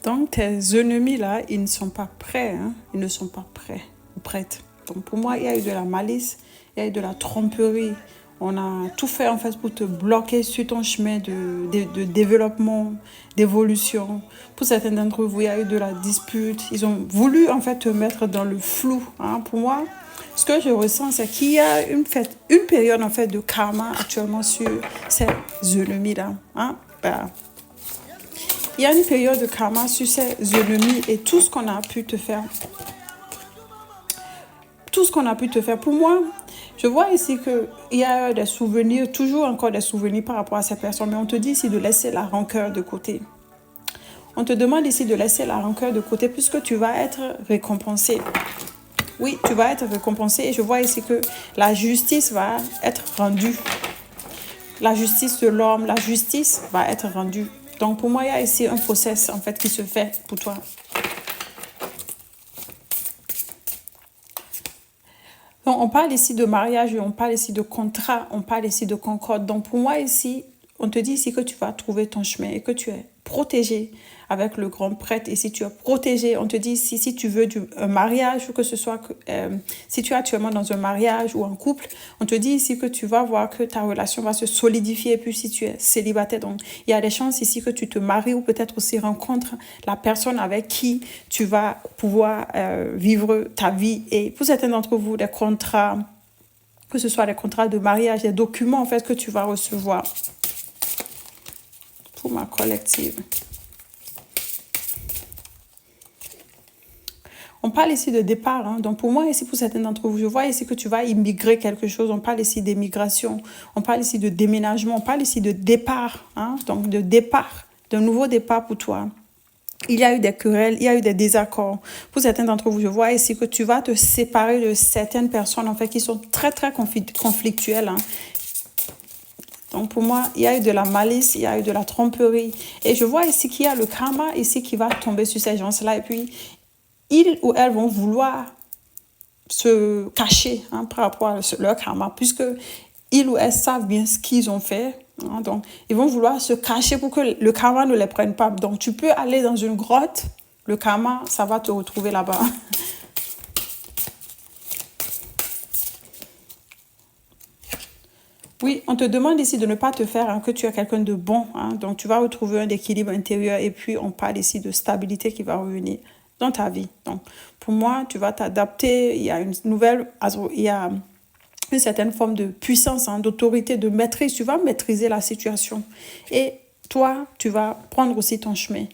Donc, tes ennemis, là, ils ne sont pas prêts. Hein? Ils ne sont pas prêts ou prêtes. Donc, pour moi, il y a eu de la malice, il y a eu de la tromperie. On a tout fait, en fait, pour te bloquer sur ton chemin de développement, d'évolution. Pour certains d'entre vous, il y a eu de la dispute. Ils ont voulu, en fait, te mettre dans le flou. Hein? Pour moi, ce que je ressens, c'est qu'il y a une période, en fait, de karma actuellement sur ces ennemis-là. Hein? Il y a une période de karma sur ces ennemis et tout ce qu'on a pu te faire. Tout ce qu'on a pu te faire. Pour moi, je vois ici qu'il y a des souvenirs, toujours encore des souvenirs par rapport à ces personnes. Mais on te dit ici de laisser la rancœur de côté. On te demande ici de laisser la rancœur de côté puisque tu vas être récompensé. Oui, tu vas être récompensé et je vois ici que la justice va être rendue. La justice de l'homme, la justice va être rendue. Donc, pour moi, il y a ici un process, en fait, qui se fait pour toi. Donc, on parle ici de mariage, on parle ici de contrat, on parle ici de concorde. Donc, pour moi, ici, on te dit ici que tu vas trouver ton chemin et que tu es protégé avec le grand prêtre. Et si tu es protégé, on te dit ici, si tu veux un mariage, que ce soit, si tu es actuellement dans un mariage ou un couple, on te dit ici que tu vas voir que ta relation va se solidifier. Et puis, si tu es célibataire, donc, il y a des chances ici que tu te maries ou peut-être aussi rencontres la personne avec qui tu vas pouvoir vivre ta vie. Et pour certains d'entre vous, des contrats, que ce soit des contrats de mariage, des documents, en fait, que tu vas recevoir. Pour ma collective. On parle ici de départ. Hein. Donc, pour moi, ici, pour certains d'entre vous, je vois ici que tu vas immigrer quelque chose. On parle ici d'émigration. On parle ici de déménagement. On parle ici de départ. Hein. Donc, de départ. D'un nouveau départ pour toi. Il y a eu des querelles, il y a eu des désaccords. Pour certains d'entre vous, je vois ici que tu vas te séparer de certaines personnes, en fait, qui sont très, très conflictuelles. Hein. Donc, pour moi, il y a eu de la malice, il y a eu de la tromperie. Et je vois ici qu'il y a le karma ici qui va tomber sur ces gens-là. Et puis, ils ou elles vont vouloir se cacher hein, par rapport à leur karma, puisque ils ou elles savent bien ce qu'ils ont fait. Hein, donc, ils vont vouloir se cacher pour que le karma ne les prenne pas. Donc, tu peux aller dans une grotte, le karma, ça va te retrouver là-bas. Oui, on te demande ici de ne pas te faire hein, que tu es quelqu'un de bon. Hein, donc, tu vas retrouver un équilibre intérieur et puis on parle ici de stabilité qui va revenir dans ta vie. Donc, pour moi, tu vas t'adapter. Il y a une nouvelle... Il y a une certaine forme de puissance, hein, d'autorité, de maîtrise. Tu vas maîtriser la situation. Et toi, tu vas prendre aussi ton chemin.